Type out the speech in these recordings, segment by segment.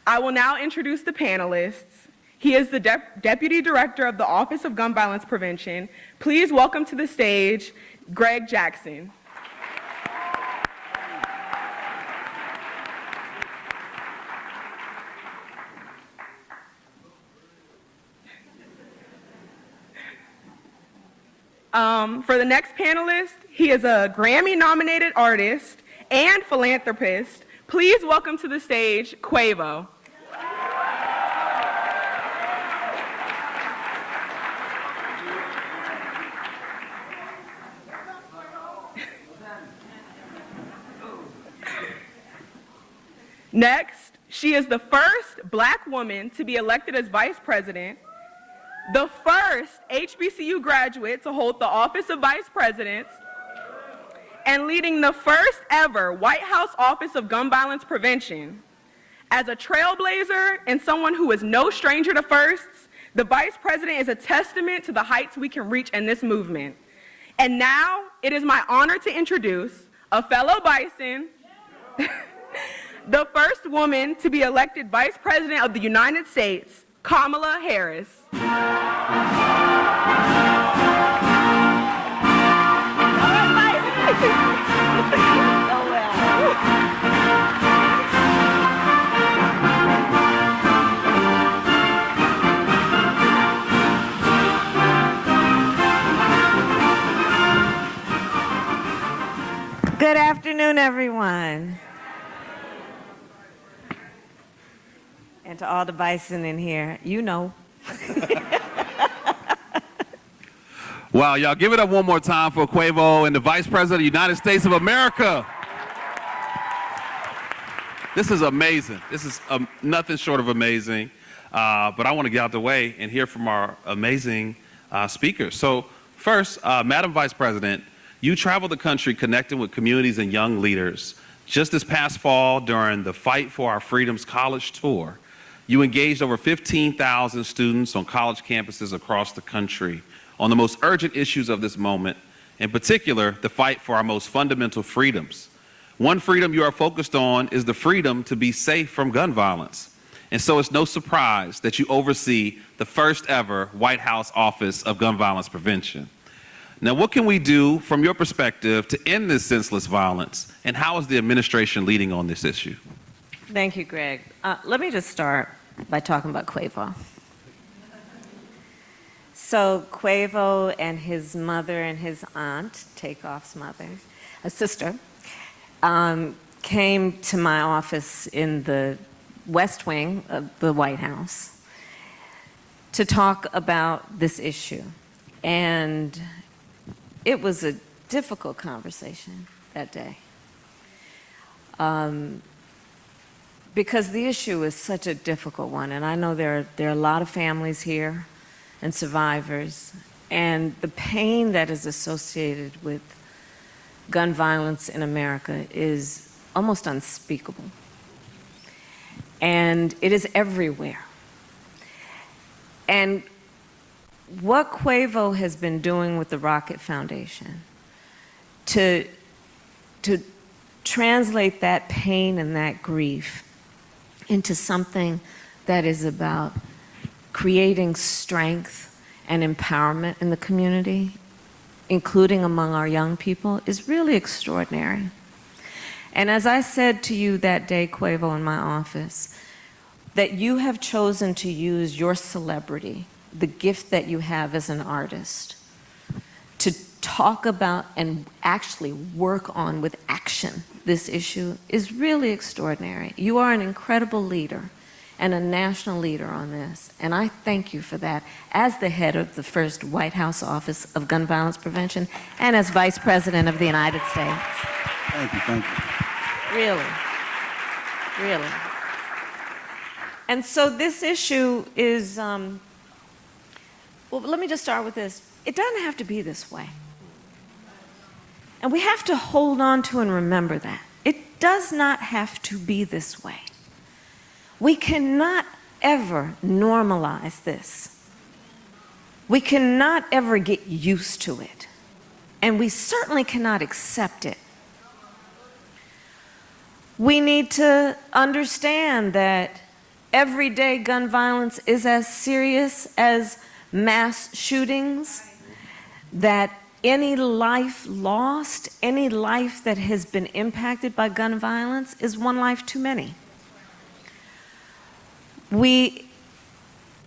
I will now introduce the panelists. He is the Deputy Director of the Office of Gun Violence Prevention. Please welcome to the stage, Greg Jackson. For the next panelist, he is a Grammy-nominated artist and philanthropist. Please welcome to the stage, Quavo. Next, she is the first Black woman to be elected as vice president, the first HBCU graduate to hold the office of vice president, and leading the first ever White House Office of Gun Violence Prevention. As a trailblazer and someone who is no stranger to firsts, the vice president is a testament to the heights we can reach in this movement. And now, it is my honor to introduce a fellow Bison, the first woman to be elected Vice President of the United States, Kamala Harris. Good afternoon, everyone. And to all the Bison in here, you know. Wow, y'all give it up one more time for Quavo and the Vice President of the United States of America. This is amazing. This is nothing short of amazing. But I want to get out the way and hear from our amazing speakers. So first, Madam Vice President, you travel the country connecting with communities and young leaders. Just this past fall, during the Fight for Our Freedoms College Tour, you engaged over 15,000 students on college campuses across the country on the most urgent issues of this moment, in particular, the fight for our most fundamental freedoms. One freedom you are focused on is the freedom to be safe from gun violence. And so it's no surprise that you oversee the first ever White House Office of Gun Violence Prevention. Now, what can we do from your perspective to end this senseless violence, and how is the administration leading on this issue? Thank you, Greg. Let me just start by talking about Quavo. So Quavo and his mother and his aunt, Takeoff's mother, a sister, came to my office in the West Wing of the White House to talk about this issue. And it was a difficult conversation that day. Because the issue is such a difficult one, and I know there are a lot of families here and survivors, and the pain that is associated with gun violence in America is almost unspeakable. And it is everywhere. And what Quavo has been doing with the Rocket Foundation to translate that pain and that grief into something that is about creating strength and empowerment in the community, including among our young people, is really extraordinary. And as I said to you that day, Quavo, in my office, that you have chosen to use your celebrity, the gift that you have as an artist, to talk about and actually work on with action this issue is really extraordinary. You are an incredible leader and a national leader on this, and I thank you for that as the head of the first White House Office of Gun Violence Prevention and as Vice President of the United States. Thank you, thank you. Really, really. And so this issue is, well, let me just start with this. It doesn't have to be this way. And we have to hold on to and remember that. It does not have to be this way. We cannot ever normalize this. We cannot ever get used to it. And we certainly cannot accept it. We need to understand that everyday gun violence is as serious as mass shootings, that any life lost, any life that has been impacted by gun violence is one life too many. We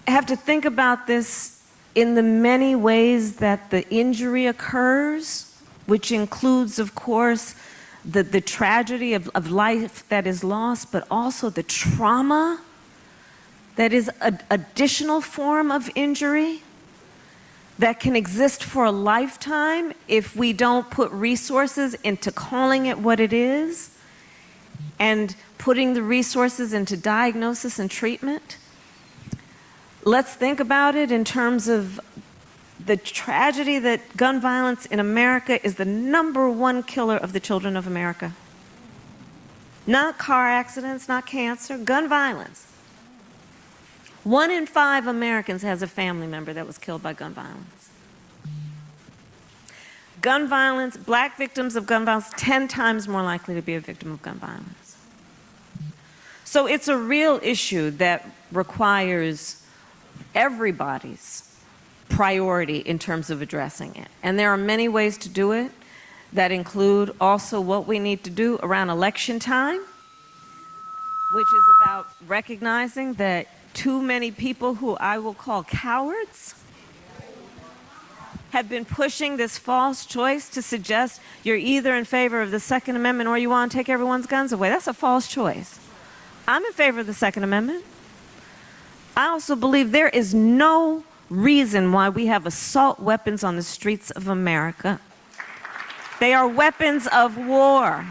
have to think about this in the many ways that the injury occurs, which includes, of course, the tragedy of life that is lost, but also the trauma that is an additional form of injury that can exist for a lifetime if we don't put resources into calling it what it is and putting the resources into diagnosis and treatment. Let's think about it in terms of the tragedy that gun violence in America is the #1 killer of the children of America. Not car accidents, not cancer, gun violence. 1 in 5 Americans has a family member that was killed by gun violence. Gun violence, black victims of gun violence, 10 times more likely to be a victim of gun violence. So it's a real issue that requires everybody's priority in terms of addressing it. And there are many ways to do it that include also what we need to do around election time, which is about recognizing that too many people who I will call cowards have been pushing this false choice to suggest you're either in favor of the Second Amendment or you want to take everyone's guns away. That's a false choice. I'm in favor of the Second Amendment. I also believe there is no reason why we have assault weapons on the streets of America. They are weapons of war.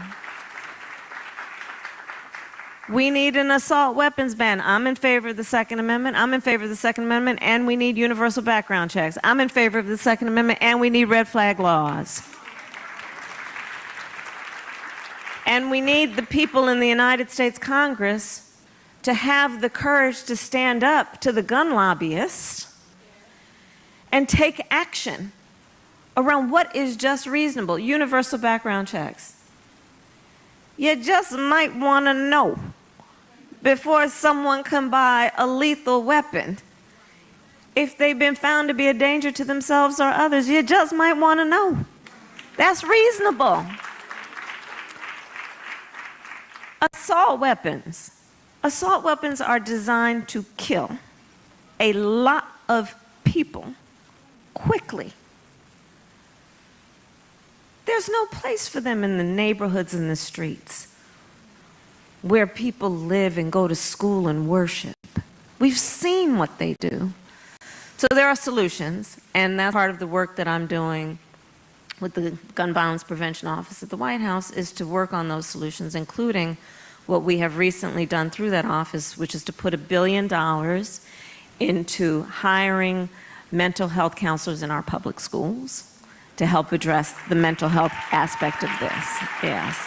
We need an assault weapons ban. I'm in favor of the Second Amendment. I'm in favor of the Second Amendment, and we need universal background checks. I'm in favor of the Second Amendment, and we need red flag laws. And we need the people in the United States Congress to have the courage to stand up to the gun lobbyists and take action around what is just reasonable. Universal background checks. You just might want to know before someone can buy a lethal weapon if they've been found to be a danger to themselves or others. You just might want to know. That's reasonable. Assault weapons. Assault weapons are designed to kill a lot of people quickly. There's no place for them in the neighborhoods and the streets where people live and go to school and worship. We've seen what they do. So there are solutions, and that's part of the work that I'm doing with the Gun Violence Prevention Office at the White House, is to work on those solutions, including what we have recently done through that office, which is to put $1 billion into hiring mental health counselors in our public schools to help address the mental health aspect of this. Yes.